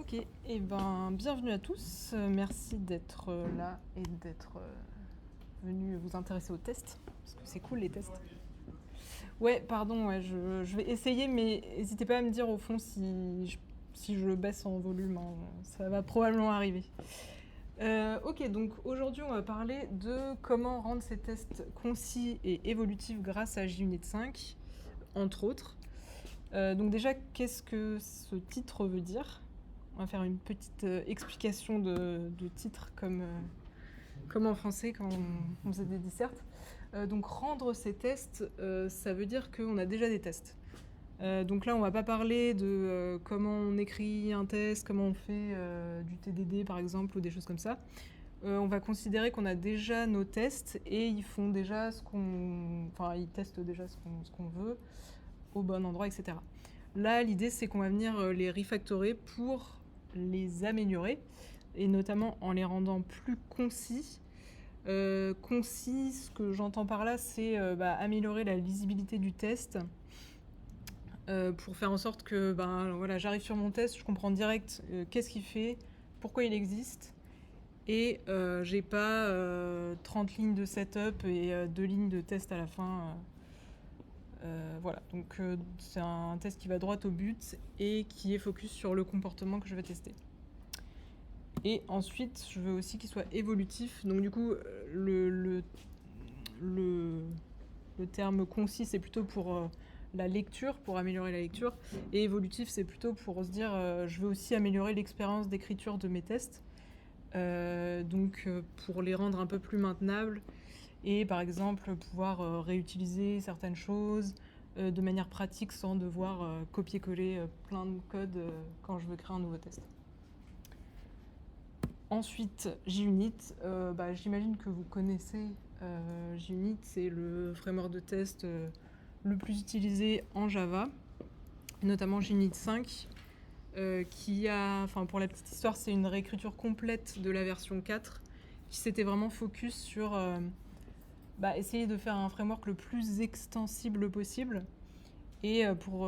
Ok, et ben bienvenue à tous. Merci d'être là et d'être venu vous intéresser aux tests, parce que c'est cool les tests. Ouais, pardon, ouais, je vais essayer, mais n'hésitez pas à me dire au fond si je baisse en volume, hein, ça va probablement arriver. Ok, donc aujourd'hui on va parler de comment rendre ces tests concis et évolutifs grâce à JUnit 5, entre autres. Donc déjà, qu'est-ce que ce titre veut dire ? On va faire une petite explication de titre comme en français quand on faisait des dissertes. Donc rendre ces tests, ça veut dire qu'on a déjà des tests. Donc là, on va pas parler de comment on écrit un test, comment on fait du TDD par exemple, ou des choses comme ça. On va considérer qu'on a déjà nos tests et ils font déjà ils testent déjà ce qu'on veut au bon endroit, etc. Là, l'idée, c'est qu'on va venir les refactorer pour les améliorer, et notamment en les rendant plus concis. Concis, ce que j'entends par là, c'est améliorer la lisibilité du test, pour faire en sorte que voilà, j'arrive sur mon test, je comprends direct qu'est-ce qu'il fait, pourquoi il existe, et j'ai pas 30 lignes de setup et 2 lignes de test à la fin. Voilà, donc c'est un test qui va droit au but et qui est focus sur le comportement que je vais tester. Et ensuite, je veux aussi qu'il soit évolutif. Donc du coup, le terme concis, c'est plutôt pour la lecture, pour améliorer la lecture. Et évolutif, c'est plutôt pour se dire, je veux aussi améliorer l'expérience d'écriture de mes tests. Donc pour les rendre un peu plus maintenables. Et par exemple, pouvoir réutiliser certaines choses de manière pratique sans devoir copier-coller plein de code quand je veux créer un nouveau test. Ensuite, JUnit, j'imagine que vous connaissez JUnit, c'est le framework de test le plus utilisé en Java, notamment JUnit 5, qui a, pour la petite histoire, c'est une réécriture complète de la version 4, qui s'était vraiment focus sur essayer de faire un framework le plus extensible possible, et pour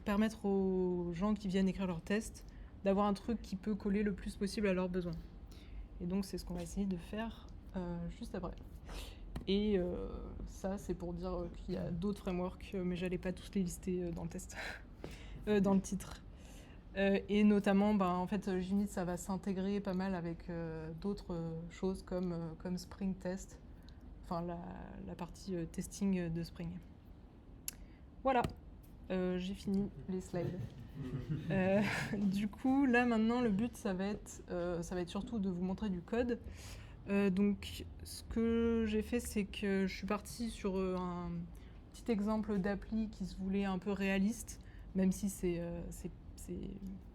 permettre aux gens qui viennent écrire leurs tests d'avoir un truc qui peut coller le plus possible à leurs besoins. Et donc c'est ce qu'on va essayer de faire juste après. Et ça, c'est pour dire qu'il y a d'autres frameworks, mais j'allais pas tous les lister dans le test, dans le titre. Et notamment, en fait, JUnit, ça va s'intégrer pas mal avec d'autres choses comme Spring Test, enfin la partie testing de Spring. Voilà, j'ai fini les slides. Du coup, là maintenant, le but, ça va être surtout de vous montrer du code. Donc, ce que j'ai fait, c'est que je suis partie sur un petit exemple d'appli qui se voulait un peu réaliste, même si c'est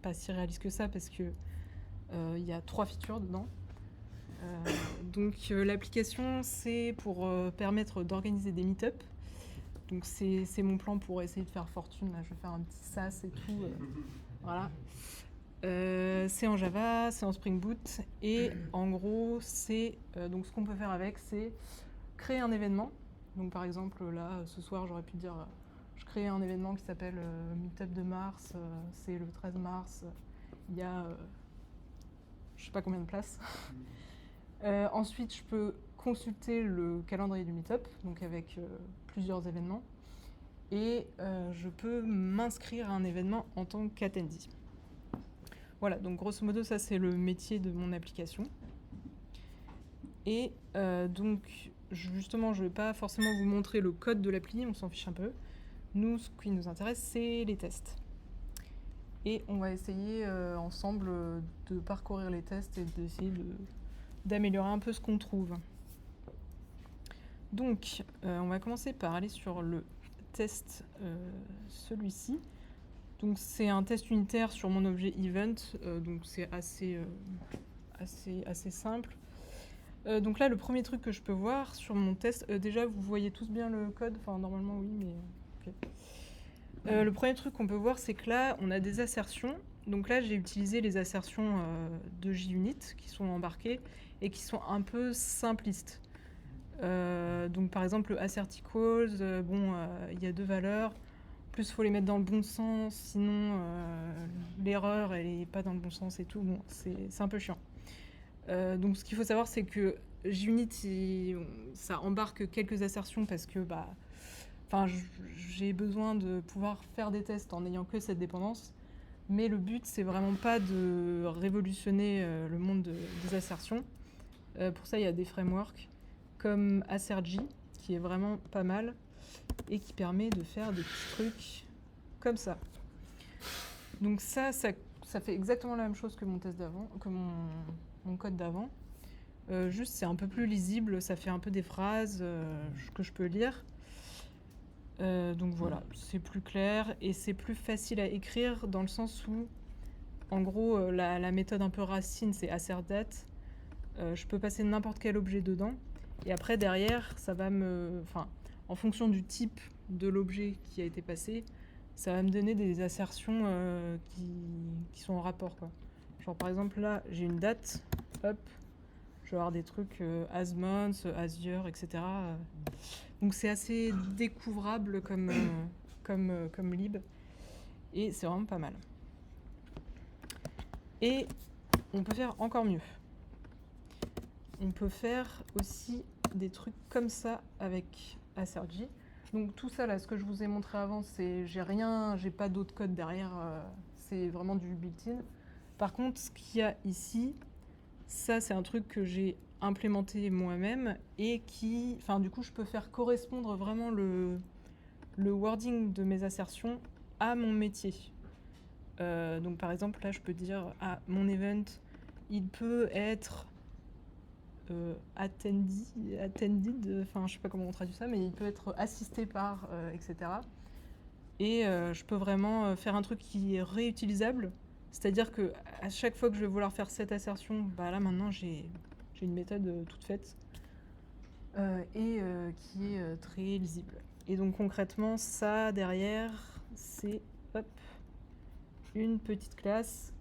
pas si réaliste que ça, parce que y a 3 features dedans. Donc, l'application, c'est pour permettre d'organiser des meet-up. Donc, c'est mon plan pour essayer de faire fortune. Là, je vais faire un petit SaaS et tout. Voilà. C'est en Java, c'est en Spring Boot, et en gros, donc ce qu'on peut faire avec, c'est créer un événement. Donc par exemple, là, ce soir, j'aurais pu dire, je crée un événement qui s'appelle Meetup de mars, c'est le 13 mars, il y a je sais pas combien de places. Ensuite, je peux consulter le calendrier du Meetup, donc avec plusieurs événements, et je peux m'inscrire à un événement en tant qu'attendee. Voilà, donc grosso modo, ça c'est le métier de mon application. Et donc, justement, je ne vais pas forcément vous montrer le code de l'appli, on s'en fiche un peu. Nous, ce qui nous intéresse, c'est les tests. Et on va essayer ensemble de parcourir les tests et d'essayer d'améliorer un peu ce qu'on trouve. Donc, on va commencer par aller sur le test, celui-ci. Donc c'est un test unitaire sur mon objet event, donc c'est assez simple. Donc là, le premier truc que je peux voir sur mon test, déjà vous voyez tous bien le code, enfin normalement oui, mais ok. Le premier truc qu'on peut voir, c'est que là, on a des assertions. Donc là, j'ai utilisé les assertions de JUnit qui sont embarquées et qui sont un peu simplistes. Donc par exemple, le assert equals, il y a 2 valeurs. On Plus, faut les mettre dans le bon sens, sinon l'erreur, elle est pas dans le bon sens et tout. Bon, c'est un peu chiant. Donc, ce qu'il faut savoir, c'est que JUnit, ça embarque quelques assertions parce que j'ai besoin de pouvoir faire des tests en n'ayant que cette dépendance. Mais le but, c'est vraiment pas de révolutionner le monde des assertions. Pour ça, il y a des frameworks comme Assergy, qui est vraiment pas mal et qui permet de faire des petits trucs comme ça. Donc ça fait exactement la même chose que mon test d'avant, que mon code d'avant. Juste, c'est un peu plus lisible, ça fait un peu des phrases que je peux lire. Donc voilà, c'est plus clair et c'est plus facile à écrire dans le sens où, en gros, la méthode un peu racine, c'est assertDat. Je peux passer n'importe quel objet dedans et après, derrière, ça va en fonction du type de l'objet qui a été passé, ça va me donner des assertions qui sont en rapport, quoi. Genre, par exemple, là, j'ai une date, hop, je vais avoir des trucs as month, as year, etc. Donc c'est assez découvrable comme lib. Et c'est vraiment pas mal. Et on peut faire encore mieux. On peut faire aussi des trucs comme ça avec Assergy. Donc tout ça là, ce que je vous ai montré avant, c'est j'ai pas d'autre code derrière, c'est vraiment du built-in. Par contre, ce qu'il y a ici, ça c'est un truc que j'ai implémenté moi-même et du coup je peux faire correspondre vraiment le wording de mes assertions à mon métier. Donc par exemple là je peux dire mon event il peut être attended, enfin je sais pas comment on traduit ça, mais il peut être assisté par etc. Et je peux vraiment faire un truc qui est réutilisable, c'est-à-dire que à chaque fois que je vais vouloir faire cette assertion, là maintenant j'ai une méthode toute faite et qui est très lisible. Et donc concrètement, ça derrière, c'est une petite classe.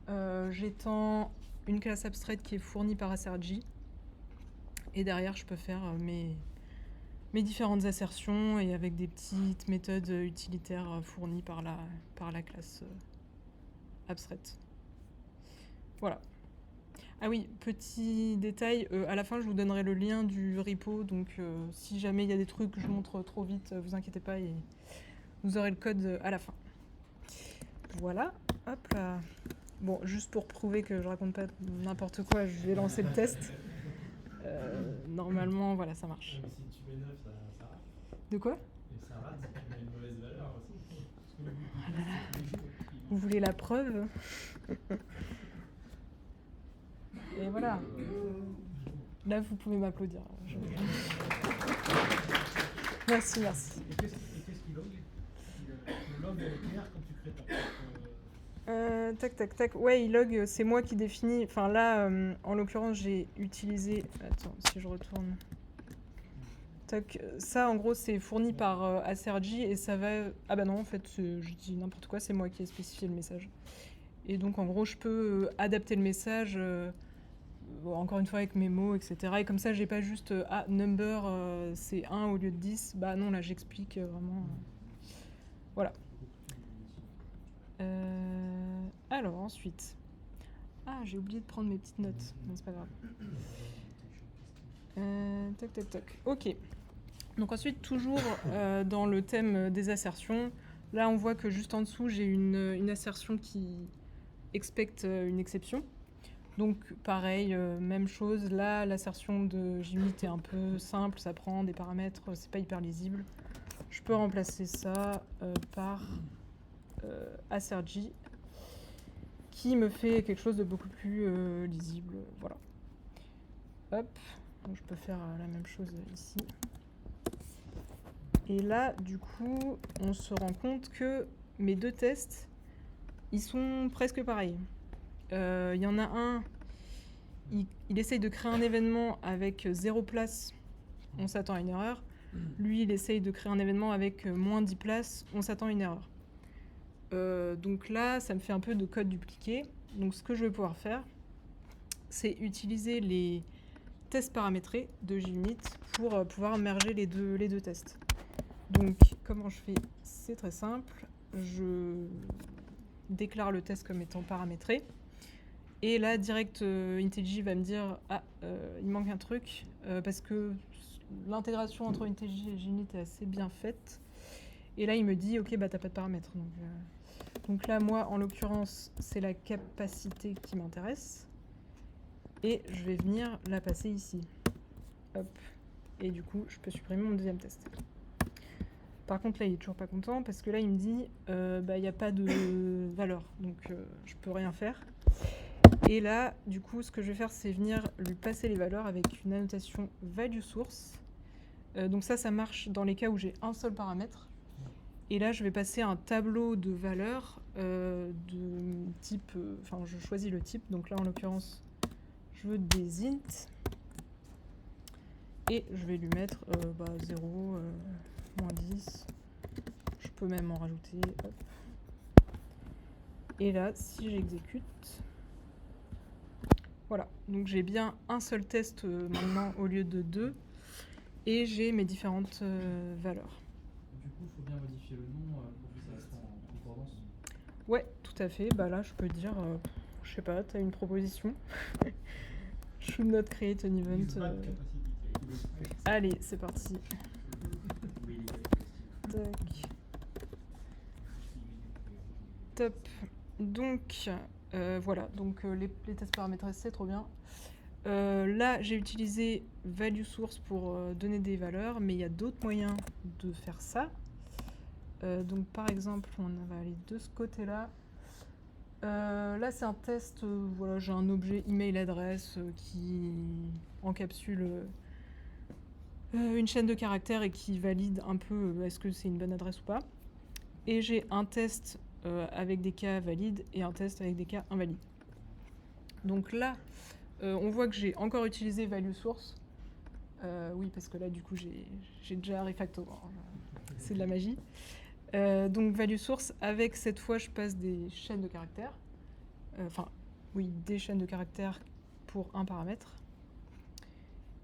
J'étends une classe abstraite qui est fournie par Assergy. Et derrière, je peux faire mes différentes assertions et avec des petites méthodes utilitaires fournies par la classe abstraite. Voilà. Ah oui, petit détail, à la fin je vous donnerai le lien du repo, donc si jamais il y a des trucs que je montre trop vite, vous inquiétez pas, et vous aurez le code à la fin. Voilà, hop là. Bon, juste pour prouver que je raconte pas n'importe quoi, je vais lancer le test. Normalement, voilà, ça marche. Mais si tu mets 9, ça rate. De quoi? Et ça rate si tu mets une mauvaise valeur aussi. Ah là là. Vous voulez la preuve? Et voilà. Là, vous pouvez m'applaudir. Merci. Et qu'est-ce qu'il log? Le log est clair quand tu crées ta propre... Tac. Ouais, il log, c'est moi qui définis. Enfin là, en l'occurrence, j'ai utilisé... Attends, si je retourne... Tac, ça, en gros, c'est fourni par Assergy et ça va... Ah bah non, en fait, je dis n'importe quoi, c'est moi qui ai spécifié le message. Et donc, en gros, je peux adapter le message, encore une fois, avec mes mots, etc. Et comme ça, j'ai pas juste number, c'est 1 au lieu de 10. Bah non, là, j'explique vraiment... Voilà. Alors, ensuite... Ah, j'ai oublié de prendre mes petites notes. Non, c'est pas grave. Tac. Ok. Donc ensuite, toujours dans le thème des assertions, là, on voit que juste en dessous, j'ai une assertion qui expecte une exception. Donc pareil, même chose. Là, l'assertion de JUnit est un peu simple, ça prend des paramètres, c'est pas hyper lisible. Je peux remplacer ça par Assergy, qui me fait quelque chose de beaucoup plus lisible. Voilà. Hop, donc, je peux faire la même chose ici. Et là, du coup, on se rend compte que mes deux tests, ils sont presque pareils. Il y en a un, il essaye de créer un événement avec 0 place, on s'attend à une erreur. Lui, il essaye de créer un événement avec moins 10 places, on s'attend à une erreur. Donc là, ça me fait un peu de code dupliqué. Donc ce que je vais pouvoir faire, c'est utiliser les tests paramétrés de JUnit pour pouvoir merger les deux tests. Donc comment je fais? C'est très simple. je déclare le test comme étant paramétré. Et là, direct, IntelliJ va me dire « Ah, il manque un truc parce que l'intégration entre IntelliJ et JUnit est assez bien faite. » Et là, il me dit « Ok, bah t'as pas de paramètres. » Donc là, moi, en l'occurrence, c'est la capacité qui m'intéresse. Et je vais venir la passer ici. Hop. Et du coup, je peux supprimer mon deuxième test. Par contre, là, il est toujours pas content parce que là, il me dit il n'y a pas de valeur. Donc, je peux rien faire. Et là, du coup, ce que je vais faire, c'est venir lui passer les valeurs avec une annotation value source. Donc ça marche dans les cas où j'ai un seul paramètre. Et là, je vais passer un tableau de valeurs de type... je choisis le type. Donc là, en l'occurrence, je veux des int. Et je vais lui mettre 0, moins 10. Je peux même en rajouter. Hop. Et là, si j'exécute... Voilà, donc j'ai bien un seul test maintenant au lieu de 2. Et j'ai mes différentes valeurs. Du coup, il faut bien modifier le nom pour que ça soit en concordance. Ouais, tout à fait. Bah là, je peux dire, je sais pas, t'as une proposition. Should not create an event. Allez, c'est parti. Tac. Top. Donc, voilà. Donc, les tests paramétrés, c'est trop bien. Là, j'ai utilisé value source pour donner des valeurs, mais il y a d'autres moyens de faire ça. Donc, par exemple, on va aller de ce côté-là. Là, c'est un test. Voilà, j'ai un objet email adresse qui encapsule une chaîne de caractères et qui valide un peu est-ce que c'est une bonne adresse ou pas. Et j'ai un test avec des cas valides et un test avec des cas invalides. Donc là, on voit que j'ai encore utilisé value source. Oui, parce que là, du coup, j'ai déjà refactor. C'est de la magie. Donc value source, avec cette fois, je passe des chaînes de caractères. Oui, des chaînes de caractères pour un paramètre.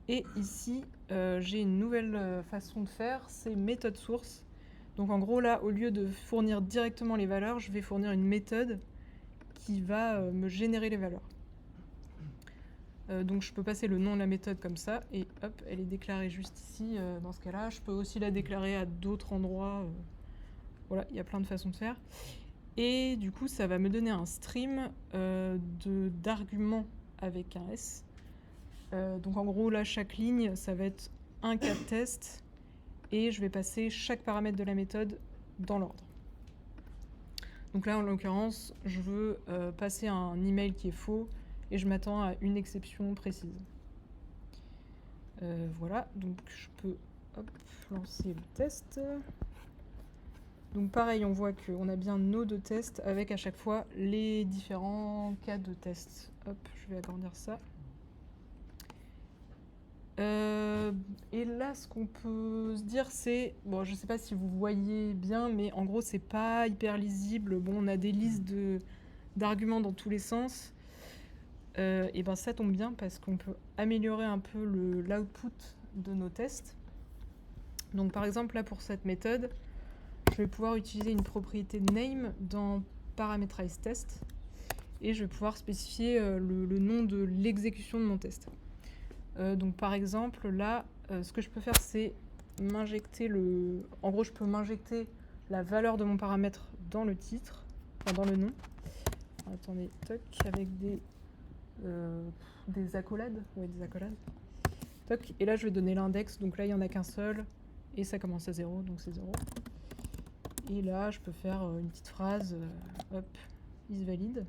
Et ici, j'ai une nouvelle façon de faire, c'est méthode source. Donc en gros, là, au lieu de fournir directement les valeurs, je vais fournir une méthode qui va me générer les valeurs. Donc je peux passer le nom de la méthode comme ça, et hop, elle est déclarée juste ici, dans ce cas-là. Je peux aussi la déclarer à d'autres endroits. Voilà, il y a plein de façons de faire. Et du coup, ça va me donner un stream d'arguments avec un S. Donc en gros, là, chaque ligne, ça va être un cas de test, et je vais passer chaque paramètre de la méthode dans l'ordre. Donc là, en l'occurrence, je veux passer un email qui est faux, et je m'attends à une exception précise. Voilà, donc je peux lancer le test. Donc pareil, on voit qu'on a bien nos deux tests avec à chaque fois les différents cas de test. Hop, je vais agrandir ça. Et là, ce qu'on peut se dire, c'est... Bon, je sais pas si vous voyez bien, mais en gros, c'est pas hyper lisible. Bon, on a des listes d'arguments dans tous les sens. Et ben ça tombe bien parce qu'on peut améliorer un peu l'output de nos tests. Donc par exemple, là, pour cette méthode, je vais pouvoir utiliser une propriété name dans parameterize test. Et je vais pouvoir spécifier le nom de l'exécution de mon test. Donc par exemple, là, ce que je peux faire, c'est m'injecter En gros, je peux m'injecter la valeur de mon paramètre dans le titre, enfin dans le nom. Attendez, toc, avec des accolades. Ouais, des accolades. Toc, et là, je vais donner l'index. Donc là, il n'y en a qu'un seul. Et ça commence à 0, donc c'est 0. Et là, je peux faire une petite phrase, hop, is valid.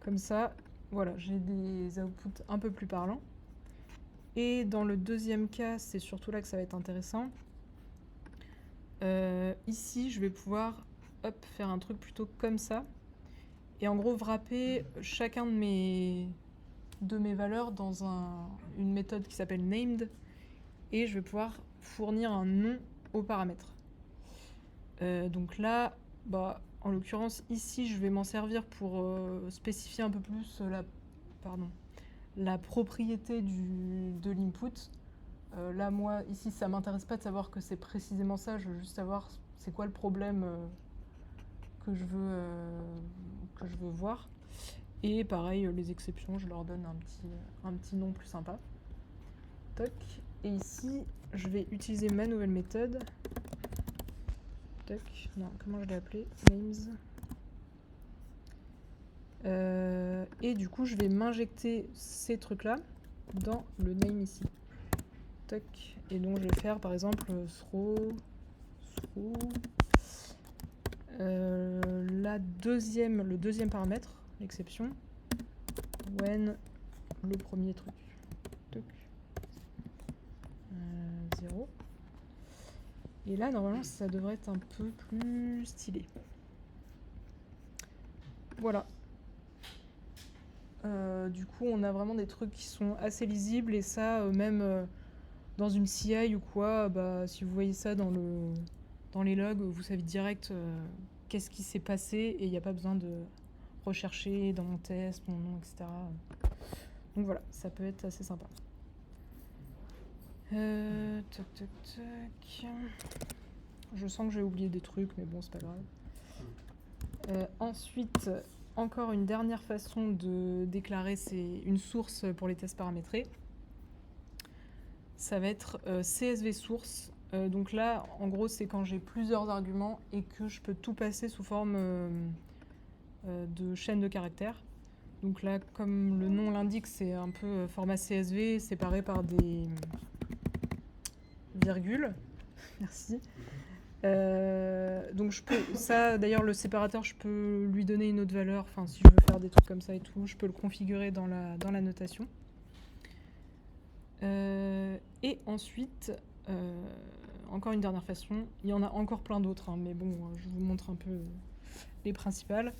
Comme ça, voilà, j'ai des outputs un peu plus parlants. Et dans le deuxième cas, c'est surtout là que ça va être intéressant. Ici, je vais pouvoir faire un truc plutôt comme ça. Et en gros, wrapper chacun de mes valeurs dans une méthode qui s'appelle named. Et je vais pouvoir fournir un nom au paramètre. Donc là, en l'occurrence, ici, je vais m'en servir pour spécifier un peu plus la propriété de l'input. Là, moi, ici, ça m'intéresse pas de savoir que c'est précisément ça. Je veux juste savoir c'est quoi le problème que je veux voir. Et pareil, les exceptions, je leur donne un petit nom plus sympa. Toc. Et ici, je vais utiliser ma nouvelle méthode. Toc. Non, comment je l'ai appelée? Names. Et du coup, je vais m'injecter ces trucs-là dans le name ici. Toc. Et donc, je vais faire par exemple throw. Le deuxième paramètre, l'exception, when le premier truc. Toc. 0. Et là, normalement, ça devrait être un peu plus stylé. Voilà. Du coup, on a vraiment des trucs qui sont assez lisibles et ça, même dans une CI ou quoi, bah, si vous voyez ça dans les logs, vous savez direct qu'est-ce qui s'est passé et il n'y a pas besoin de rechercher dans mon test, mon nom, etc. Donc voilà, ça peut être assez sympa. Tac, tac, tac. Je sens que j'ai oublié des trucs, mais bon, c'est pas grave. Ensuite, encore une dernière façon de déclarer une source pour les tests paramétrés. Ça va être CSV source. Donc là, en gros, c'est quand j'ai plusieurs arguments et que je peux tout passer sous forme de chaîne de caractères. Donc là, comme le nom l'indique, c'est un peu format CSV séparé par des virgules. Merci. Donc ça, d'ailleurs, le séparateur, je peux lui donner une autre valeur. Enfin, si je veux faire des trucs comme ça et tout, je peux le configurer dans la notation. Et ensuite, encore une dernière façon. Il y en a encore plein d'autres, hein, mais bon, je vous montre un peu les principales.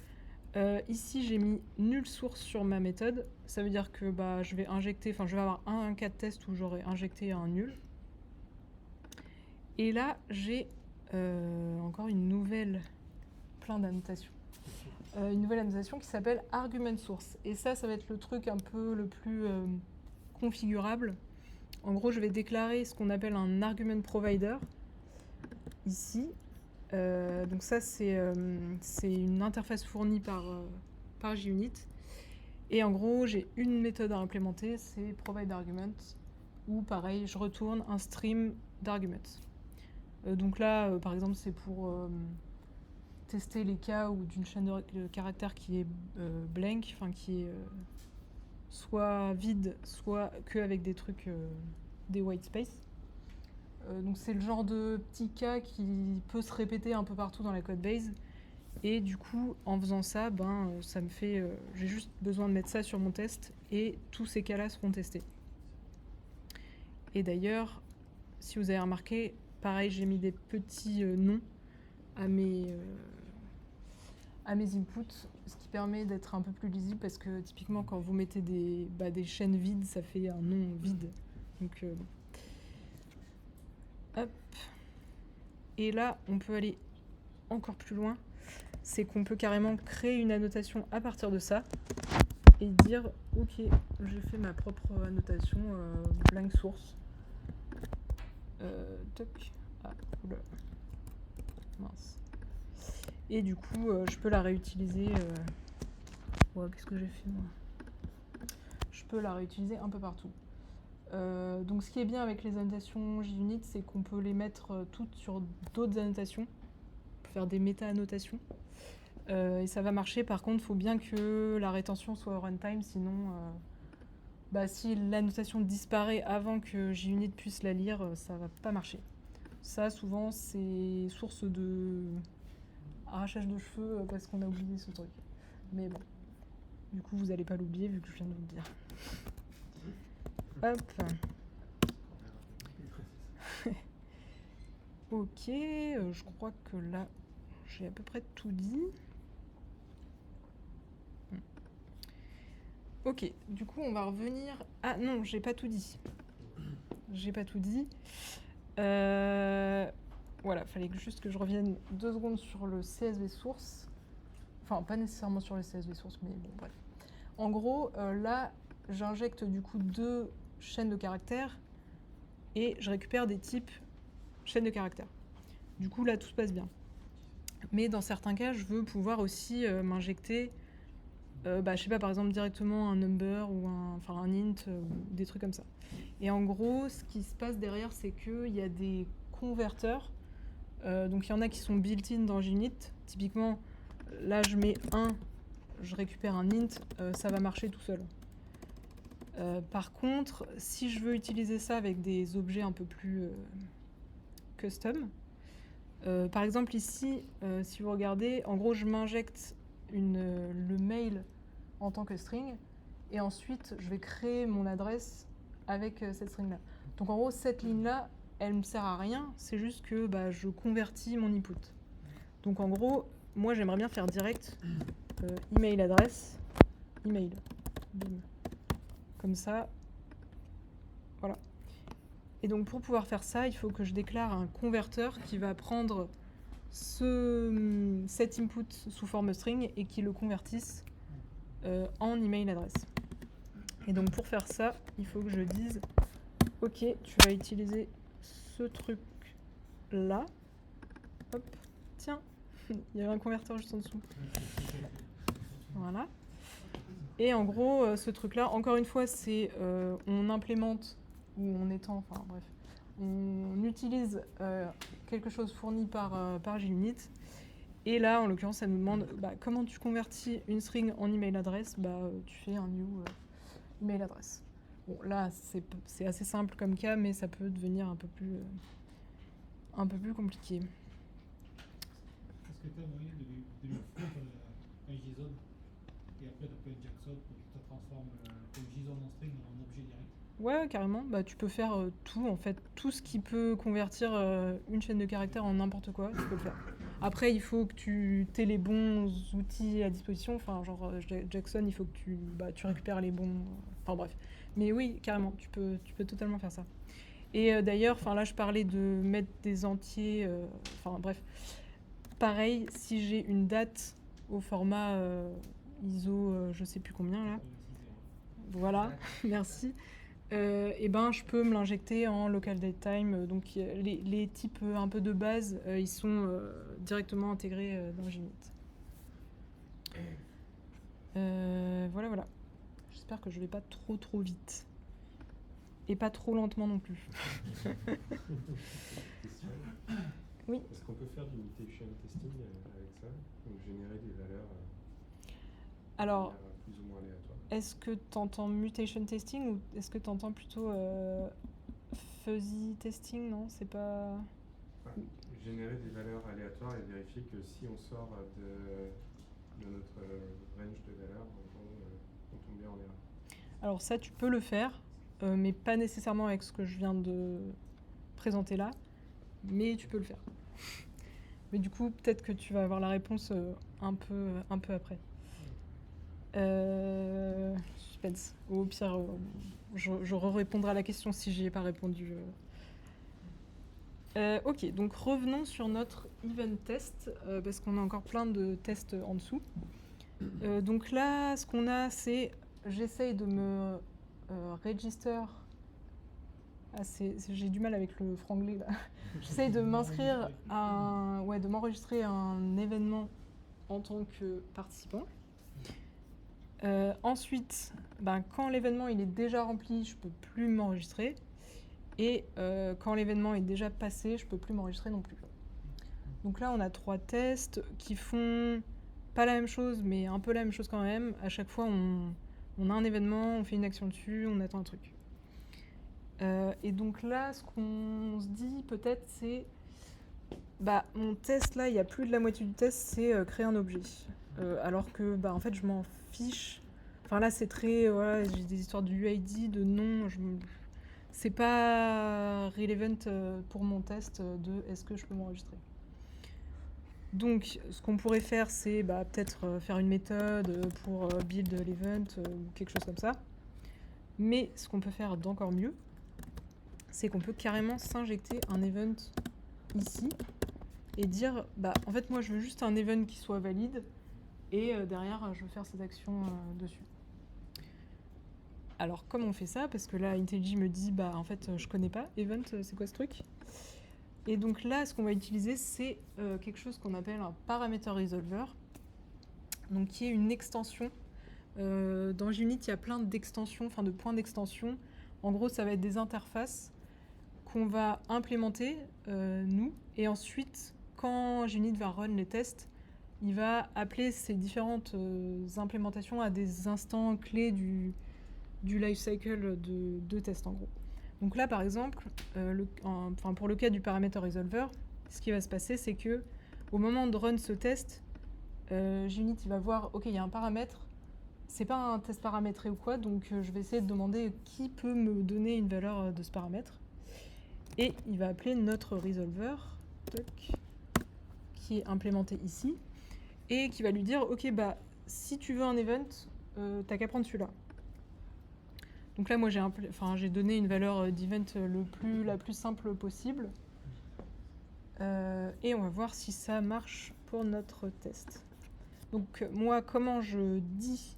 Ici, j'ai mis nulle source sur ma méthode. Ça veut dire que je vais avoir un cas de test où j'aurai injecté un nul. Et là, j'ai encore une nouvelle annotation qui s'appelle argument source. Et ça va être le truc un peu le plus configurable. En gros, je vais déclarer ce qu'on appelle un argument provider ici. Donc ça, c'est une interface fournie par JUnit. Et en gros, j'ai une méthode à implémenter, c'est provide argument, où pareil, je retourne un stream d'arguments. Donc là, par exemple, c'est pour tester les cas où d'une chaîne de caractères qui est blank, enfin qui est soit vide, soit que avec des trucs, des white space. Donc c'est le genre de petit cas qui peut se répéter un peu partout dans la codebase. Et du coup, en faisant ça, ça me fait, j'ai juste besoin de mettre ça sur mon test et tous ces cas-là seront testés. Et d'ailleurs, si vous avez remarqué, pareil, j'ai mis des petits noms à mes inputs, ce qui permet d'être un peu plus lisible parce que typiquement quand vous mettez des chaînes vides, ça fait un nom vide. Donc, hop. Et là, on peut aller encore plus loin. C'est qu'on peut carrément créer une annotation à partir de ça et dire ok, j'ai fait ma propre annotation blank source. Toc. Ah, oula. Mince. Et du coup, je peux la réutiliser. Ouais, qu'est-ce que j'ai fait moi? Je peux la réutiliser un peu partout. Donc ce qui est bien avec les annotations JUnit, c'est qu'on peut les mettre toutes sur d'autres annotations. On peut faire des méta-annotations. Et ça va marcher. Par contre, il faut bien que la rétention soit au runtime, sinon si l'annotation disparaît avant que JUnit puisse la lire, ça va pas marcher. Ça, souvent, c'est source de arrachage de cheveux parce qu'on a oublié ce truc. Mais bon, du coup, vous n'allez pas l'oublier vu que je viens de vous le dire. Hop. Ok, je crois que là, j'ai à peu près tout dit. Ok, du coup, on va revenir... Ah non, j'ai pas tout dit. Voilà, fallait juste que je revienne 2 secondes sur le CSV source. Enfin, pas nécessairement sur le CSV source, mais bon, bref. En gros, là, j'injecte du coup 2 chaînes de caractères et je récupère des types chaînes de caractères. Du coup, là, tout se passe bien. Mais dans certains cas, je veux pouvoir aussi m'injecter, je sais pas, par exemple directement un number ou un int, ou des trucs comme ça. Et en gros, ce qui se passe derrière, c'est qu'il y a des converteurs. Donc il y en a qui sont built-in dans JUnit. Typiquement, là je mets 1, je récupère un int, ça va marcher tout seul. Par contre, si je veux utiliser ça avec des objets un peu plus custom, par exemple ici, si vous regardez, en gros je m'injecte le mail en tant que string, et ensuite je vais créer mon adresse avec cette string-là. Donc en gros, cette ligne-là, elle me sert à rien, c'est juste que je convertis mon input. Donc en gros, moi j'aimerais bien faire direct email adresse, email. Boum. Comme ça, voilà. Et donc pour pouvoir faire ça, il faut que je déclare un converteur qui va prendre cet input sous forme string et qui le convertisse en email adresse. Et donc pour faire ça, il faut que je dise ok, tu vas utiliser ce truc là. Hop, tiens, il y avait un converteur juste en dessous. Voilà. Et en gros, ce truc-là, encore une fois, c'est on implémente ou on étend, enfin bref, on utilise quelque chose fourni par JUnit. Et là, en l'occurrence, ça nous demande comment tu convertis une string en email adresse. Tu fais un new email adresse. Bon, là, c'est assez simple comme cas, mais ça peut devenir un peu plus compliqué. Est-ce que tu as moyen de lui foutre un JSON et après tu peux un JSON pour que ça transforme ton JSON en string en objet direct? Ouais, carrément. Tu peux faire tout, en fait. Tout ce qui peut convertir une chaîne de caractères en n'importe quoi, tu peux le faire. Après, il faut que tu aies les bons outils à disposition. Enfin, genre Jackson, il faut que tu récupères les bons... Enfin bref. Mais oui, carrément, tu peux totalement faire ça. Et d'ailleurs, là, je parlais de mettre des entiers... Enfin bref. Pareil, si j'ai une date au format ISO, je sais plus combien, là. Voilà, merci. Je peux me l'injecter en local date time. Donc les types un peu de base, ils sont directement intégrés dans JUnit. Voilà. J'espère que je vais pas trop vite. Et pas trop lentement non plus. Oui. Est-ce qu'on peut faire du mutation testing avec ça? Donc générer des valeurs Alors, plus ou moins aléatoires. Est-ce que tu entends mutation testing ou est-ce que tu entends plutôt fuzzy testing? Non, c'est pas... Générer des valeurs aléatoires et vérifier que si on sort de notre range de valeurs, on tombe bien en erreur. Alors ça, tu peux le faire, mais pas nécessairement avec ce que je viens de présenter là, mais tu peux le faire. Mais du coup, peut-être que tu vas avoir la réponse un peu après. Suspense. Au pire, je répondrai à la question si j'y ai pas répondu. Ok, donc revenons sur notre event test, parce qu'on a encore plein de tests en dessous. Donc là, ce qu'on a, c'est j'essaye de me register. J'ai du mal avec le franglais là. J'essaye de m'inscrire de m'enregistrer un événement en tant que participant. Ensuite, quand l'événement il est déjà rempli, je peux plus m'enregistrer. Et quand l'événement est déjà passé, je peux plus m'enregistrer non plus. Donc là, on a 3 tests qui font pas la même chose, mais un peu la même chose quand même. À chaque fois, on a un événement, on fait une action dessus, on attend un truc. Et donc là, ce qu'on se dit peut-être, c'est... mon test, là, il y a plus de la moitié du test, c'est créer un objet. Alors que, en fait, je m'en fiche. Enfin là, c'est très... j'ai des histoires de UID, de nom. C'est pas relevant pour mon test de est-ce que je peux m'enregistrer. Donc, ce qu'on pourrait faire, c'est peut-être faire une méthode pour build l'event ou quelque chose comme ça. Mais ce qu'on peut faire d'encore mieux, c'est qu'on peut carrément s'injecter un event ici et dire, en fait, moi, je veux juste un event qui soit valide et derrière, je veux faire cette action dessus. Alors, comment on fait ça? Parce que là, IntelliJ me dit, en fait, je connais pas event, c'est quoi ce truc? Et donc là, ce qu'on va utiliser, c'est quelque chose qu'on appelle un parameter resolver, donc qui est une extension. Dans JUnit, il y a plein d'extensions, enfin de points d'extension. En gros, ça va être des interfaces qu'on va implémenter, nous, et ensuite, quand JUnit va run les tests, il va appeler ces différentes implémentations à des instants clés du lifecycle de test, en gros. Donc là, par exemple, pour le cas du parameter resolver, ce qui va se passer, c'est que au moment de run ce test, JUnit il va voir, ok, il y a un paramètre, c'est pas un test paramétré ou quoi, donc je vais essayer de demander qui peut me donner une valeur de ce paramètre. Et il va appeler notre resolver, qui est implémenté ici, et qui va lui dire, ok, bah si tu veux un event, t'as qu'à prendre celui-là. Donc là, moi, j'ai donné une valeur d'event la plus simple possible. Et on va voir si ça marche pour notre test. Donc moi, comment je dis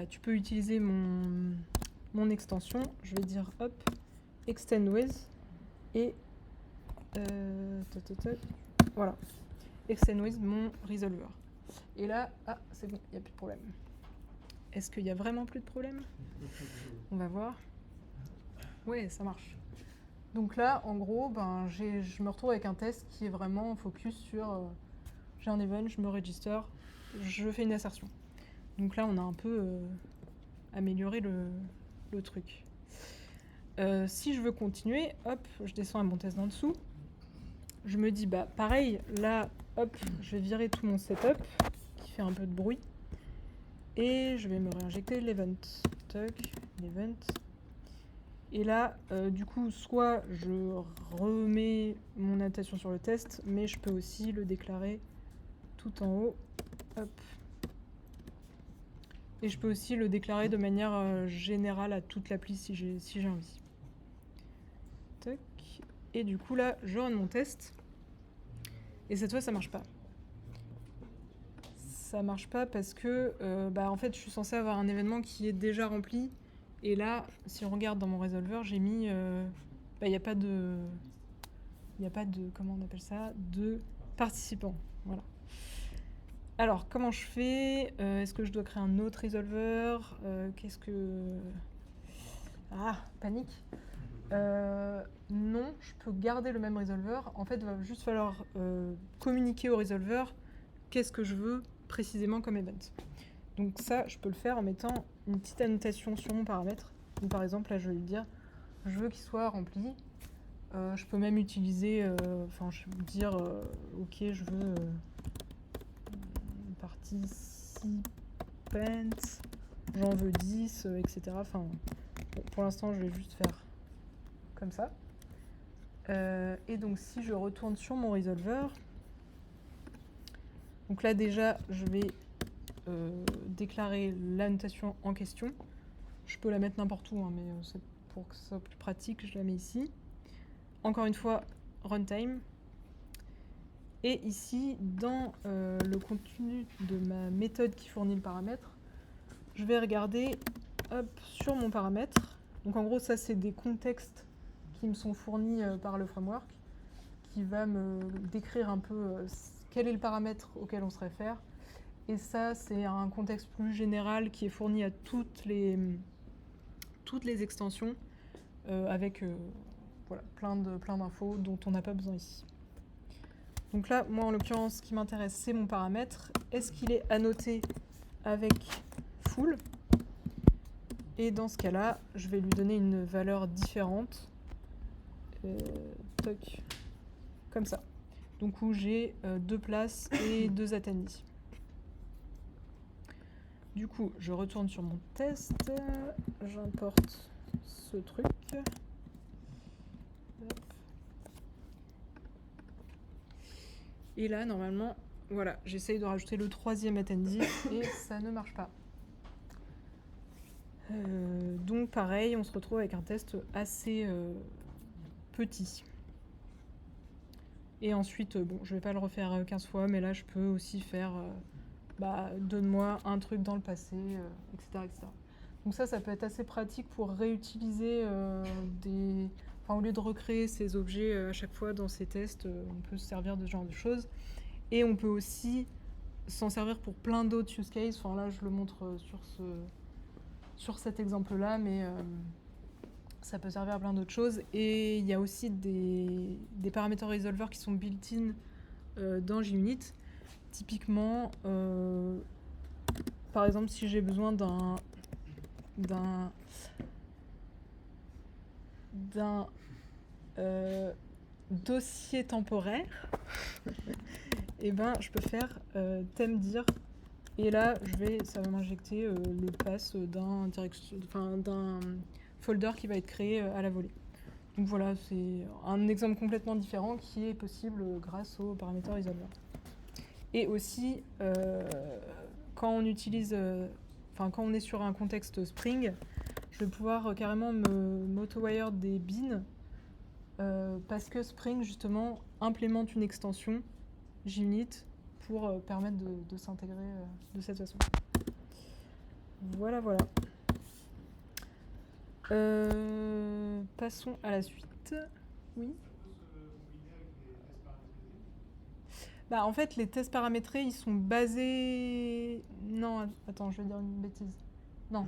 tu peux utiliser mon extension. Je vais dire hop, extend with et voilà, extend with mon resolver. Et là, c'est bon, il n'y a plus de problème. Est-ce qu'il y a vraiment plus de problème? On va voir. Ouais, ça marche. Donc là, en gros, je me retrouve avec un test qui est vraiment focus sur j'ai un event, je me register, je fais une assertion. Donc là, on a un peu amélioré le truc. Si je veux continuer, hop, je descends à mon test d'en dessous. Je me dis, pareil, là, hop, je vais virer tout mon setup qui fait un peu de bruit. Et je vais me réinjecter l'event. L'event. Et là, du coup, soit je remets mon annotation sur le test, mais je peux aussi le déclarer tout en haut. Hop. Et je peux aussi le déclarer de manière générale à toute l'appli si j'ai envie. Tac. Et du coup, là, je run mon test. Et cette fois, ça marche pas. Ça marche pas parce que en fait, je suis censée avoir un événement qui est déjà rempli. Et là, si on regarde dans mon resolver, j'ai mis... il n'y a pas de... Comment on appelle ça? De participants. Voilà. Alors, comment je fais? Est-ce que je dois créer un autre resolver? Qu'est-ce que... Ah, panique. Non, je peux garder le même resolver. En fait, il va juste falloir communiquer au resolver qu'est-ce que je veux précisément comme event. Donc ça, je peux le faire en mettant une petite annotation sur mon paramètre. Donc, par exemple, là, je vais lui dire, je veux qu'il soit rempli. Je peux même utiliser, je peux dire, ok, je veux participant, j'en veux 10, etc. Enfin, pour l'instant, je vais juste faire comme ça. Et donc, si je retourne sur mon resolver, donc là, déjà, je vais déclarer l'annotation en question. Je peux la mettre n'importe où, mais pour que ce soit plus pratique, je la mets ici. Encore une fois, runtime. Et ici, dans le contenu de ma méthode qui fournit le paramètre, je vais regarder sur mon paramètre. Donc en gros, ça, c'est des contextes qui me sont fournis par le framework, qui va me décrire un peu quel est le paramètre auquel on se réfère. Et ça, c'est un contexte plus général qui est fourni à toutes les extensions avec plein d'infos dont on n'a pas besoin ici. Donc là, moi, en l'occurrence, ce qui m'intéresse, c'est mon paramètre. Est-ce qu'il est annoté avec full? Et dans ce cas-là, je vais lui donner une valeur différente. Comme ça. Donc où j'ai 2 places et 2 attendees. Du coup, je retourne sur mon test. J'importe ce truc. Et là, normalement, voilà, j'essaye de rajouter le 3e attendee et ça ne marche pas. Donc pareil, on se retrouve avec un test assez petit. Et ensuite, je vais pas le refaire 15 fois, mais là, je peux aussi faire donne-moi un truc dans le passé, etc., etc. Donc ça peut être assez pratique pour réutiliser au lieu de recréer ces objets à chaque fois dans ces tests, on peut se servir de ce genre de choses. Et on peut aussi s'en servir pour plein d'autres use cases. Enfin, là, je le montre sur cet exemple-là, mais ça peut servir à plein d'autres choses. Et il y a aussi des paramètres resolvers qui sont built-in dans JUnit. Typiquement, par exemple, si j'ai besoin d'un dossier temporaire, et ben je peux faire thème-dir, et là ça va m'injecter le pass d'un folder qui va être créé à la volée. Donc voilà, c'est un exemple complètement différent qui est possible grâce au paramètre resolver. Et aussi, quand on utilise, quand on est sur un contexte Spring, je vais pouvoir carrément m'auto-wire des beans parce que Spring, justement, implémente une extension JUnit pour permettre de s'intégrer de cette façon. Voilà, voilà. Passons à la suite. Oui. Bah, en fait, les tests paramétrés, ils sont basés... Non, attends, je vais dire une bêtise. Non.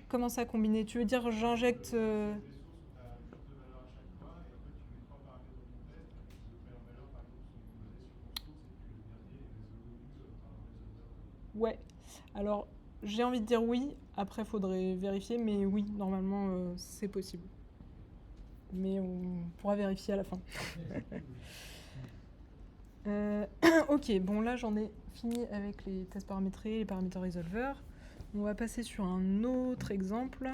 Comment ça combiner? Tu veux dire j'injecte... Ouais. Alors, j'ai envie de dire oui. Après, il faudrait vérifier. Mais oui, normalement, c'est possible. Mais on pourra vérifier à la fin. Ok, bon là j'en ai fini avec les tests paramétrés, les paramètres resolver. On va passer sur un autre exemple.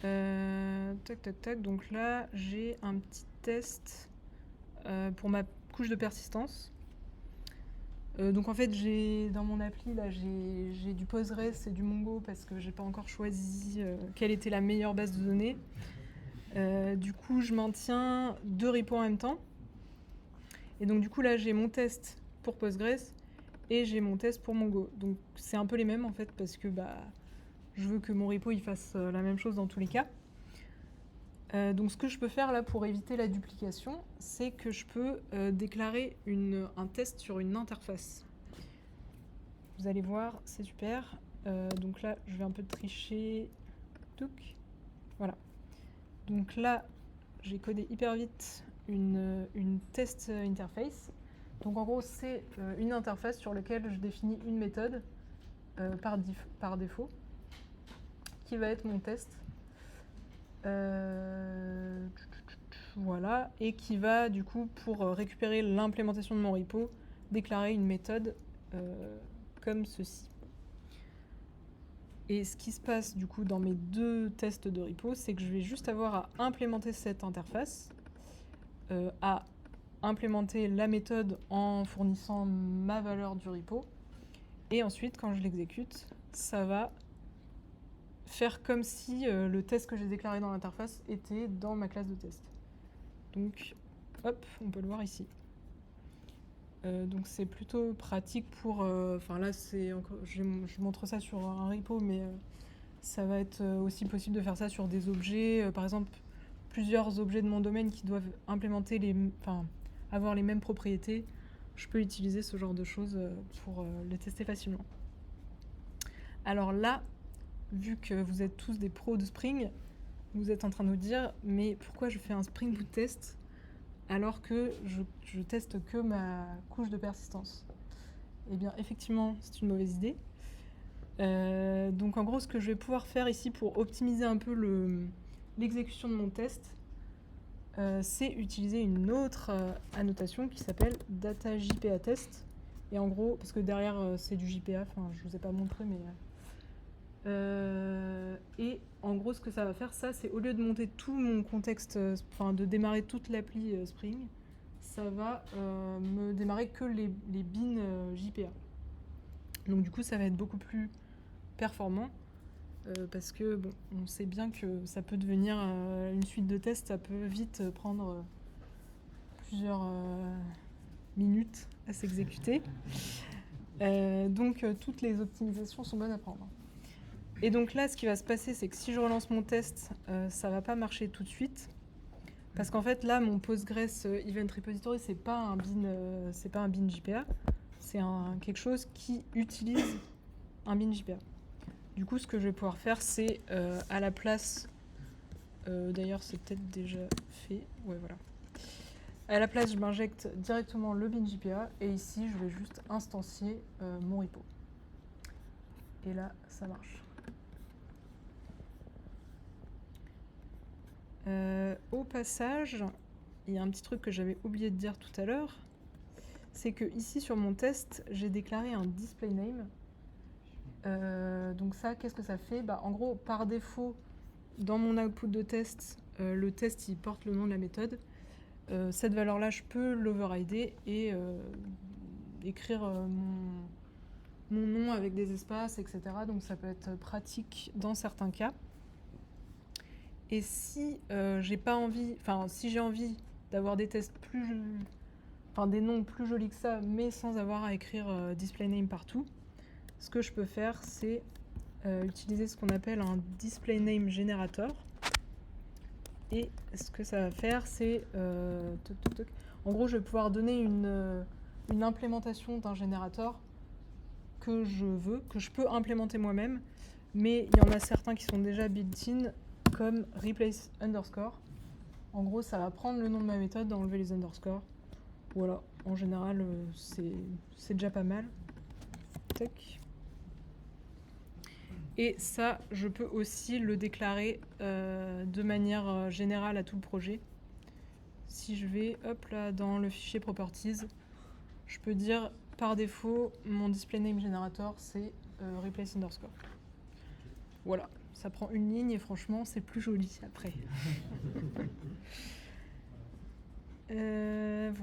Tac tac tac, donc là j'ai un petit test pour ma couche de persistance. Donc en fait j'ai dans mon appli là j'ai du Postgres et du Mongo parce que j'ai pas encore choisi quelle était la meilleure base de données. Du coup je maintiens 2 repos en même temps. Et donc du coup là j'ai mon test pour Postgres et j'ai mon test pour Mongo. Donc c'est un peu les mêmes en fait parce que je veux que mon repo il fasse la même chose dans tous les cas. Donc ce que je peux faire là pour éviter la duplication, c'est que je peux déclarer un test sur une interface. Vous allez voir, c'est super. Donc là je vais un peu tricher. Touc. Voilà. Donc là j'ai codé hyper vite une test interface. Donc en gros, c'est une interface sur laquelle je définis une méthode par défaut qui va être mon test. Voilà, et qui va du coup, pour récupérer l'implémentation de mon repo, déclarer une méthode comme ceci. Et ce qui se passe du coup dans mes 2 tests de repo, c'est que je vais juste avoir à implémenter cette interface, à implémenter la méthode en fournissant ma valeur du repo. Et ensuite, quand je l'exécute, ça va faire comme si le test que j'ai déclaré dans l'interface était dans ma classe de test. Donc, hop, on peut le voir ici. Donc c'est plutôt pratique pour... là, je montre ça sur un repo, mais ça va être aussi possible de faire ça sur des objets. Par exemple, plusieurs objets de mon domaine qui doivent implémenter avoir les mêmes propriétés. Je peux utiliser ce genre de choses pour les tester facilement. Alors là, vu que vous êtes tous des pros de Spring, vous êtes en train de vous dire « Mais pourquoi je fais un Spring Boot test alors que je teste que ma couche de persistance ?» Eh bien, effectivement, c'est une mauvaise idée. Donc en gros, ce que je vais pouvoir faire ici pour optimiser un peu l'exécution de mon test, c'est utiliser une autre annotation qui s'appelle data-jpa-test. Et en gros, parce que derrière c'est du JPA, je vous ai pas montré, mais... et en gros, ce que ça va faire, c'est au lieu de monter tout mon contexte, de démarrer toute l'appli Spring, ça va me démarrer que les beans JPA. Donc du coup, ça va être beaucoup plus performant. Parce que on sait bien que ça peut devenir une suite de tests, ça peut vite prendre plusieurs minutes à s'exécuter. Donc toutes les optimisations sont bonnes à prendre. Et donc là, ce qui va se passer, c'est que si je relance mon test, ça va pas marcher tout de suite. Parce qu'en fait, là, mon Postgres Event Repository, c'est pas un bin JPA. C'est quelque chose qui utilise un bin JPA. Du coup, ce que je vais pouvoir faire, c'est à la place... D'ailleurs, c'est peut-être déjà fait. Ouais, voilà. À la place, je m'injecte directement le bin JPA. Et ici, je vais juste instancier mon repo. Et là, ça marche. Au passage, il y a un petit truc que j'avais oublié de dire tout à l'heure, c'est que ici sur mon test, j'ai déclaré un display name. Donc ça, qu'est-ce que ça fait ? En gros, par défaut, dans mon output de test, le test il porte le nom de la méthode. Cette valeur-là, je peux l'overrider et écrire mon nom avec des espaces, etc. Donc ça peut être pratique dans certains cas. Et si j'ai pas envie, si j'ai envie d'avoir des tests des noms plus jolis que ça, mais sans avoir à écrire display name partout, ce que je peux faire, c'est utiliser ce qu'on appelle un display name generator. Et ce que ça va faire, c'est en gros, je vais pouvoir donner une implémentation d'un générateur que je veux, que je peux implémenter moi-même, mais il y en a certains qui sont déjà built-in, comme replace underscore. En gros, ça va prendre le nom de ma méthode, enlever les underscores. Voilà, en général, c'est déjà pas mal. Tac. Et ça, je peux aussi le déclarer de manière générale à tout le projet. Si je vais, hop là, dans le fichier properties, je peux dire, par défaut, mon display name generator, c'est replace underscore. Voilà. Ça prend une ligne et franchement, c'est plus joli après.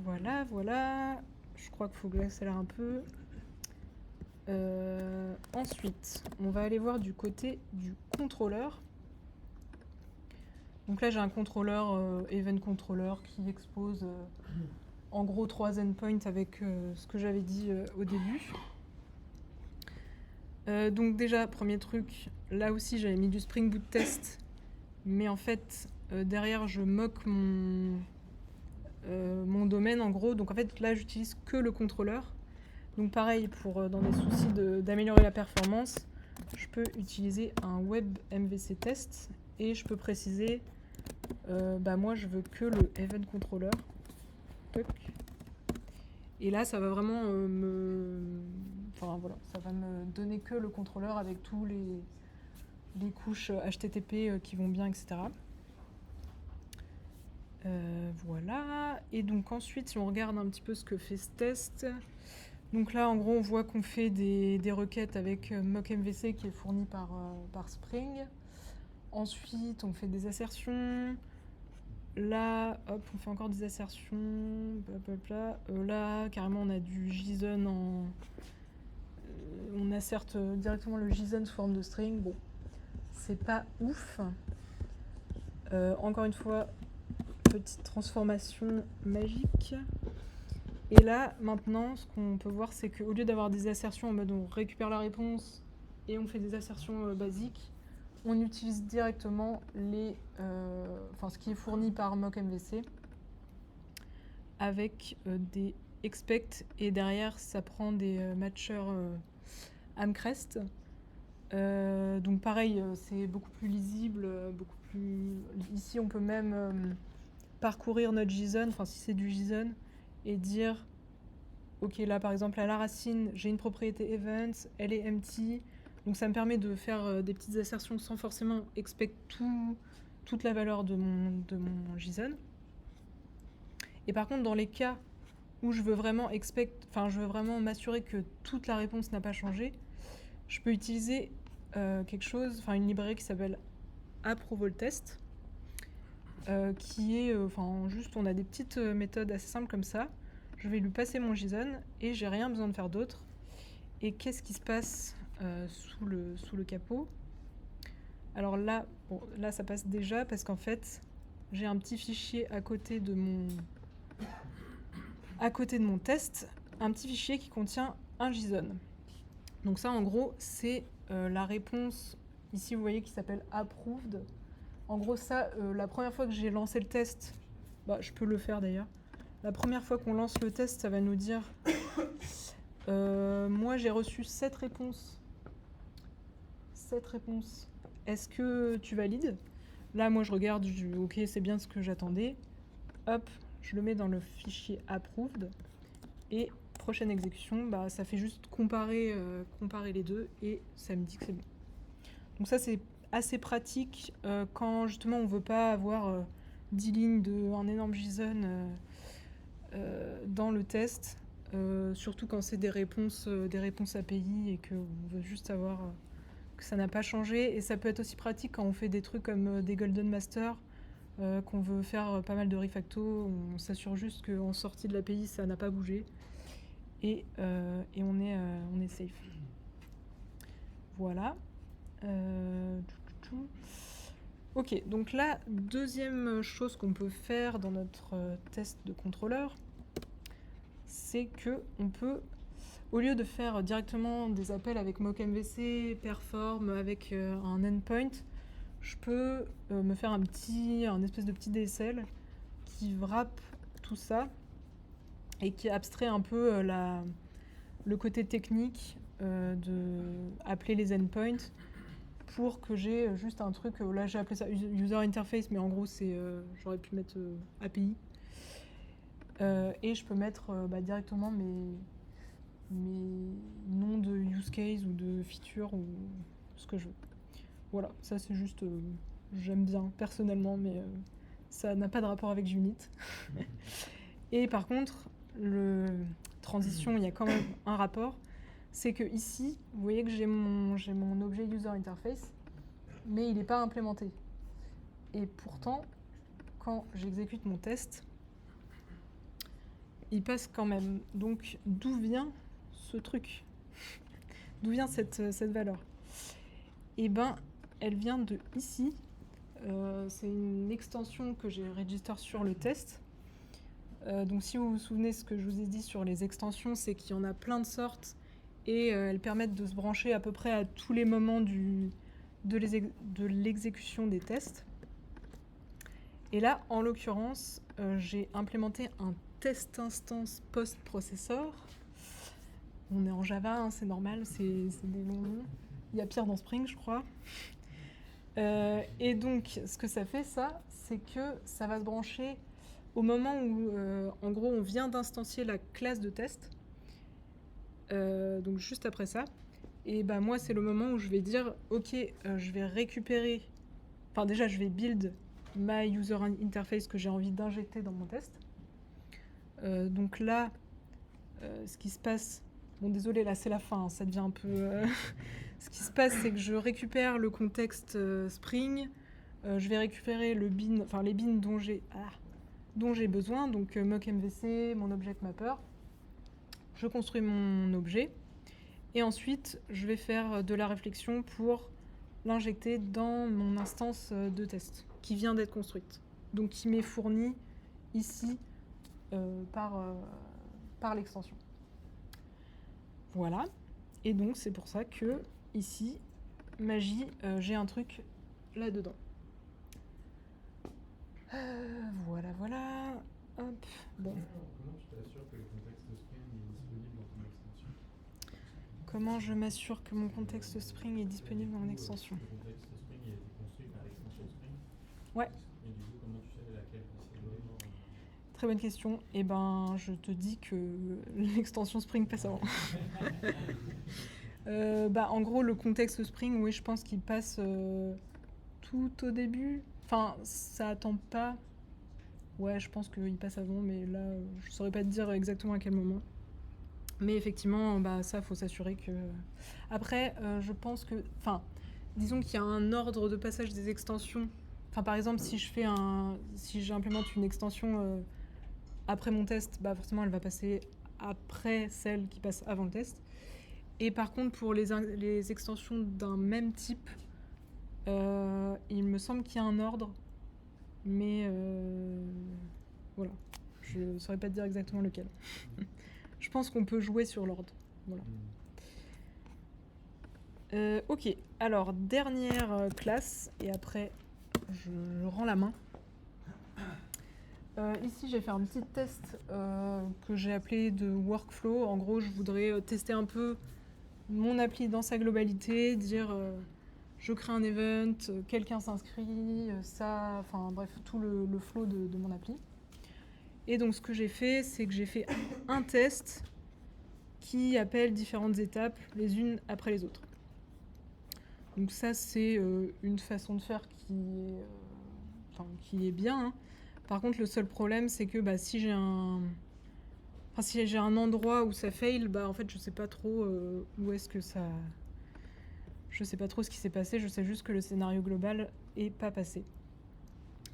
Voilà. Je crois qu'il faut que j'accélère un peu. Ensuite, on va aller voir du côté du contrôleur. Donc là, j'ai un contrôleur, event controller, qui expose en gros 3 endpoints avec ce que j'avais dit au début. Donc déjà, premier truc, là aussi j'avais mis du Spring Boot test, mais en fait derrière je moque mon domaine en gros. Donc en fait là j'utilise que le contrôleur. Donc pareil, dans des soucis d'améliorer la performance, je peux utiliser un web MVC test et je peux préciser moi je veux que le event controller. Et là ça va vraiment ça va me donner que le contrôleur avec tous les couches HTTP qui vont bien, etc. Voilà. Et donc ensuite, si on regarde un petit peu ce que fait ce test, donc là en gros on voit qu'on fait des requêtes avec mockmvc qui est fourni par Spring. Ensuite on fait des assertions. Là, hop, on fait encore des assertions. Blablabla. Là, carrément, on a du JSON on asserte directement le JSON sous forme de string. Bon, c'est pas ouf. Encore une fois, petite transformation magique. Et là, maintenant, ce qu'on peut voir, c'est qu'au lieu d'avoir des assertions en mode on récupère la réponse et on fait des assertions basiques, on utilise directement ce qui est fourni par mockmvc avec des expect et derrière ça prend des matchers Amcrest. Donc pareil, c'est beaucoup plus lisible, Ici on peut même parcourir notre JSON, si c'est du JSON, et dire ok là par exemple à la racine j'ai une propriété event, elle est empty. Donc ça me permet de faire des petites assertions sans forcément expect toute la valeur de mon JSON. Et par contre, dans les cas où je veux vraiment m'assurer que toute la réponse n'a pas changé, je peux utiliser une librairie qui s'appelle approval test, qui est juste on a des petites méthodes assez simples comme ça. Je vais lui passer mon JSON et j'ai rien besoin de faire d'autre. Et qu'est-ce qui se passe sous le capot? Alors là, là ça passe déjà parce qu'en fait j'ai un petit fichier à côté de mon test, un petit fichier qui contient un JSON. Donc ça en gros c'est la réponse ici vous voyez qu'il s'appelle approved. En gros ça, la première fois que j'ai lancé le test, je peux le faire d'ailleurs. La première fois qu'on lance le test, ça va nous dire moi j'ai reçu 7 réponses. 7 réponses. Est-ce que tu valides? Là moi je regarde, je dis ok c'est bien ce que j'attendais. Hop, je le mets dans le fichier approved. Et prochaine exécution, ça fait juste comparer les deux et ça me dit que c'est bon. Donc ça c'est assez pratique quand justement on veut pas avoir 10 lignes d'un énorme JSON dans le test, surtout quand c'est des réponses API et qu'on veut juste savoir que ça n'a pas changé. Et ça peut être aussi pratique quand on fait des trucs comme des Golden Master, qu'on veut faire pas mal de refacto, on s'assure juste qu'en sortie de l'API ça n'a pas bougé et on est safe. Voilà. Ok, donc la deuxième chose qu'on peut faire dans notre test de contrôleur, c'est que on peut, au lieu de faire directement des appels avec mockMVC, perform, avec un endpoint, je peux me faire un espèce de petit DSL qui wrap tout ça et qui abstrait un peu le côté technique de appeler les endpoints pour que j'ai juste un truc, là j'ai appelé ça user interface, mais en gros c'est j'aurais pu mettre API. Et je peux mettre directement mes noms de use case ou de feature ou ce que je veux. Voilà, ça c'est juste, j'aime bien personnellement, mais ça n'a pas de rapport avec Junit. Et par contre, transition, il y a quand même un rapport. C'est que ici, vous voyez que j'ai mon objet user interface, mais il n'est pas implémenté. Et pourtant, quand j'exécute mon test, il passe quand même. Donc, d'où vient ce truc? D'où vient cette valeur? Eh ben, elle vient de ici. C'est une extension que j'ai register sur le test. Donc, si vous vous souvenez ce que je vous ai dit sur les extensions, c'est qu'il y en a plein de sortes et elles permettent de se brancher à peu près à tous les moments de l'exécution des tests. Et là, en l'occurrence, j'ai implémenté un test instance post-processor. On est en Java, hein, c'est normal, c'est des longs noms. Il y a pire dans Spring, je crois. Et donc, ce que ça fait, c'est que ça va se brancher au moment où, en gros, on vient d'instancier la classe de test. Donc, juste après ça. Et moi, c'est le moment où je vais dire, ok, je vais récupérer... Enfin, déjà, je vais build my user interface que j'ai envie d'injecter dans mon test. Donc là, ce qui se passe... Bon, désolé, là, c'est la fin, hein, ça devient un peu... Ce qui se passe, c'est que je récupère le contexte Spring, je vais récupérer les bins dont j'ai besoin, donc mockMVC, mon object mapper. Je construis mon objet, et ensuite, je vais faire de la réflexion pour l'injecter dans mon instance de test, qui vient d'être construite. Donc, qui m'est fournie ici par l'extension. Voilà. Et donc, c'est pour ça que, ici, magie, j'ai un truc là-dedans. Voilà. Hop. Bon. Comment tu t'assures que le contexte Spring est disponible dans ton extension? Comment je m'assure que mon contexte Spring est disponible dans mon extension? Le contexte Spring a été construit par l'extension Spring. Ouais. Et du coup, comment tu sais laquelle c'est? Très bonne question. Eh ben, je te dis que l'extension Spring passe avant. En gros, le contexte Spring, oui, je pense qu'il passe tout au début. Enfin, ça attend pas. Ouais, je pense qu'il passe avant, mais là, je saurais pas te dire exactement à quel moment. Mais effectivement, ça, faut s'assurer que... Après, je pense que... Enfin, disons qu'il y a un ordre de passage des extensions. Enfin, par exemple, si j'implémente une extension après mon test, forcément, elle va passer après celle qui passe avant le test. Et par contre, pour les extensions d'un même type, il me semble qu'il y a un ordre. Mais voilà, je ne saurais pas te dire exactement lequel. Je pense qu'on peut jouer sur l'ordre. Voilà. Ok, alors dernière classe, et après je rends la main. Ici, j'ai fait un petit test que j'ai appelé de workflow. En gros, je voudrais tester un peu mon appli dans sa globalité, dire je crée un event, quelqu'un s'inscrit, ça, enfin bref, tout le flow de mon appli. Et donc, ce que j'ai fait, c'est que j'ai fait un test qui appelle différentes étapes les unes après les autres. Donc ça, c'est une façon de faire qui est bien, hein. Par contre, le seul problème, c'est que si j'ai un endroit où ça fail, en fait, je sais pas trop où est-ce que ça... Je sais pas trop ce qui s'est passé, je sais juste que le scénario global est pas passé.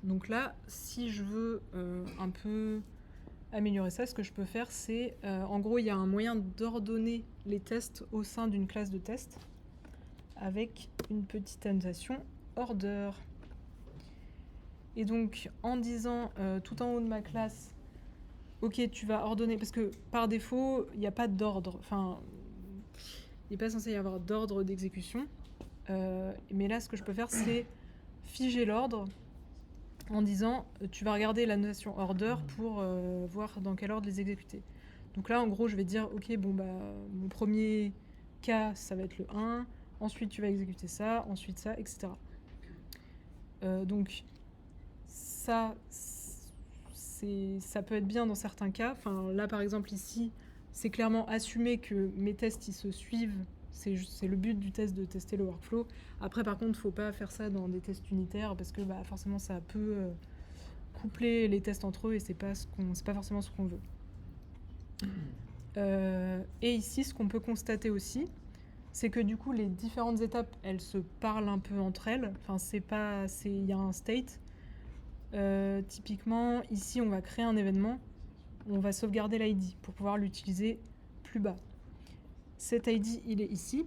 Donc là, si je veux un peu améliorer ça, ce que je peux faire, c'est... en gros, il y a un moyen d'ordonner les tests au sein d'une classe de test avec une petite annotation order. Et donc, en disant tout en haut de ma classe, ok, tu vas ordonner, parce que par défaut, il n'y a pas d'ordre, enfin, il n'est pas censé y avoir d'ordre d'exécution. Mais là, ce que je peux faire, c'est figer l'ordre en disant, tu vas regarder la notation order pour voir dans quel ordre les exécuter. Donc là, en gros, je vais dire, ok, mon premier cas, ça va être le 1, ensuite tu vas exécuter ça, ensuite ça, etc. Donc, ça peut être bien dans certains cas. Enfin, là, par exemple, ici, c'est clairement assumé que mes tests, ils se suivent. C'est le but du test de tester le workflow. Après, par contre, faut pas faire ça dans des tests unitaires parce que forcément, ça peut coupler les tests entre eux et c'est pas forcément ce qu'on veut. Et ici, ce qu'on peut constater aussi, c'est que du coup, les différentes étapes, elles se parlent un peu entre elles. Enfin, il y a un state. Typiquement, ici, on va créer un événement. On va sauvegarder l'ID pour pouvoir l'utiliser plus bas. Cet ID, il est ici.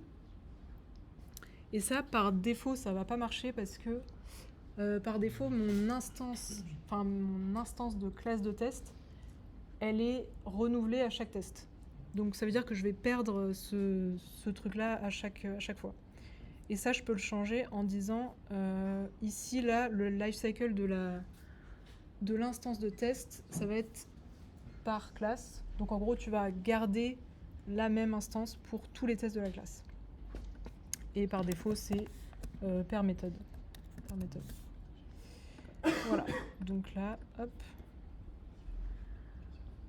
Et ça, par défaut, ça va pas marcher parce que par défaut, mon instance de classe de test, elle est renouvelée à chaque test. Donc ça veut dire que je vais perdre ce truc-là à chaque fois. Et ça, je peux le changer en disant ici, là, le lifecycle de l'instance de test, ça va être par classe. Donc en gros, tu vas garder la même instance pour tous les tests de la classe. Et par défaut, c'est per méthode. Voilà. Donc là, hop.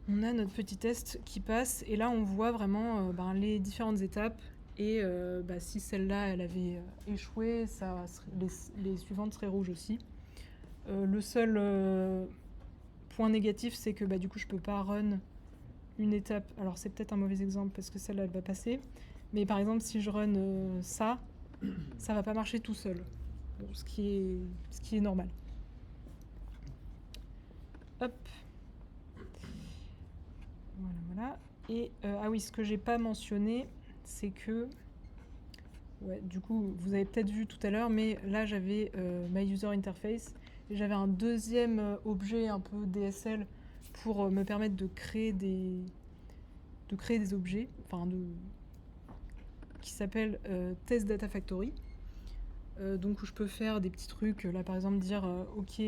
On a notre petit test qui passe. Et là, on voit vraiment les différentes étapes. Et si celle-là, elle avait échoué, les suivantes seraient rouges aussi. Le seul point négatif, c'est que du coup, je peux pas run une étape. Alors, c'est peut-être un mauvais exemple parce que celle-là, elle va passer. Mais par exemple, si je run ça va pas marcher tout seul. Bon, ce qui est normal. Hop. Voilà. Et oui, ce que j'ai pas mentionné, c'est que... Ouais, du coup, vous avez peut-être vu tout à l'heure, mais là, j'avais My User Interface. Et j'avais un deuxième objet un peu DSL pour me permettre de créer des objets, qui s'appelle Test Data Factory. Donc où je peux faire des petits trucs, là par exemple dire ok,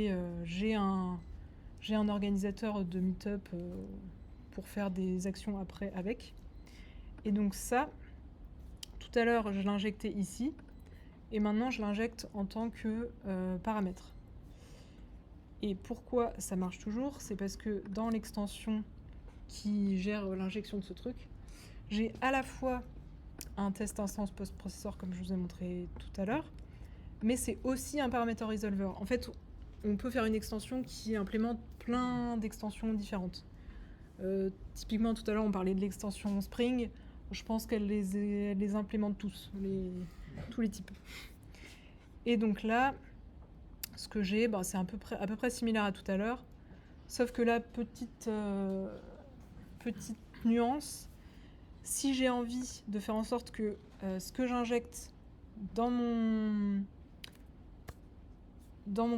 j'ai un organisateur de meet-up pour faire des actions après avec. Et donc ça, tout à l'heure je l'injectais ici, et maintenant je l'injecte en tant que paramètre. Et pourquoi ça marche toujours? C'est parce que dans l'extension qui gère l'injection de ce truc, j'ai à la fois un test instance post-processor comme je vous ai montré tout à l'heure, mais c'est aussi un parameter resolver. En fait, on peut faire une extension qui implémente plein d'extensions différentes. Typiquement, tout à l'heure, on parlait de l'extension Spring. Je pense qu'elle les implémente tous les types. Et donc là, ce que j'ai, c'est à peu près similaire à tout à l'heure, sauf que là, petite nuance, si j'ai envie de faire en sorte que ce que j'injecte dans mon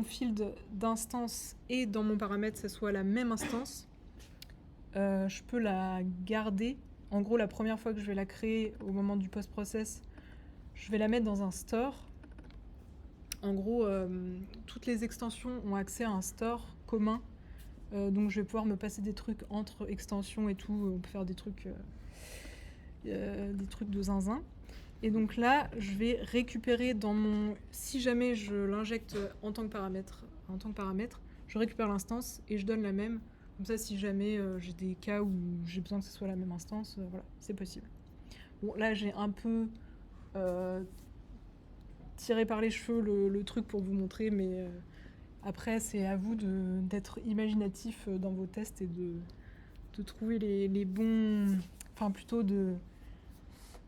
field d'instance et dans mon paramètre, ça soit la même instance, je peux la garder. En gros, la première fois que je vais la créer au moment du post-process, je vais la mettre dans un store. En gros, toutes les extensions ont accès à un store commun. Donc je vais pouvoir me passer des trucs entre extensions et tout. On peut faire des trucs de zinzin. Et donc là, je vais récupérer dans mon... Si jamais je l'injecte en tant que paramètre, je récupère l'instance et je donne la même. Comme ça, si jamais j'ai des cas où j'ai besoin que ce soit la même instance, voilà, c'est possible. Bon, là, j'ai un peu tiré par les cheveux le truc pour vous montrer, mais après, c'est à vous d'être imaginatif dans vos tests et de trouver les bons... Enfin, plutôt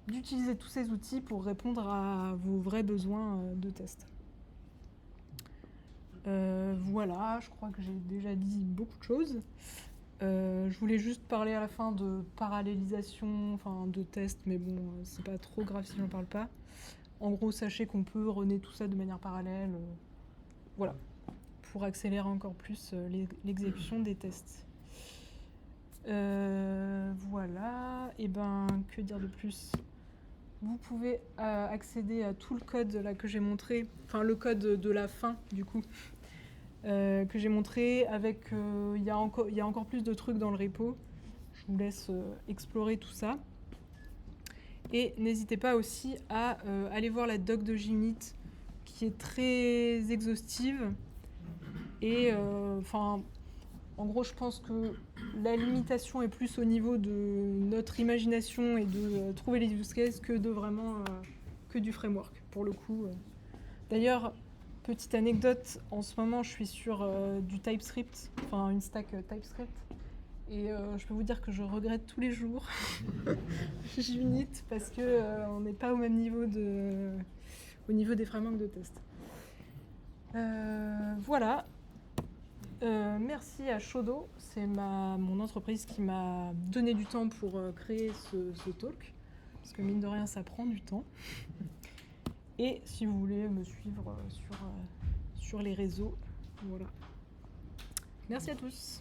d'utiliser tous ces outils pour répondre à vos vrais besoins de test. Voilà, je crois que j'ai déjà dit beaucoup de choses. Je voulais juste parler à la fin de parallélisation, enfin de test, mais bon, c'est pas trop grave si j'en parle pas. En gros, sachez qu'on peut runner tout ça de manière parallèle, voilà, pour accélérer encore plus l'exécution des tests. Voilà, et ben, que dire de plus ? Vous pouvez accéder à tout le code là que j'ai montré, enfin le code de la fin du coup, que j'ai montré avec, il y a encore plus de trucs dans le repo. Je vous laisse explorer tout ça. Et n'hésitez pas aussi à aller voir la doc de JUnit qui est très exhaustive. Et enfin, en gros, je pense que la limitation est plus au niveau de notre imagination et de trouver les use cases que de vraiment que du framework, pour le coup. D'ailleurs, petite anecdote, en ce moment, je suis sur du TypeScript, enfin une stack TypeScript. Et je peux vous dire que je regrette tous les jours JUnit parce que on n'est pas au même niveau au niveau des frameworks de test. Voilà. Merci à Shodo, c'est mon entreprise qui m'a donné du temps pour créer ce talk, parce que mine de rien ça prend du temps. Et si vous voulez me suivre sur les réseaux, voilà. Merci à tous.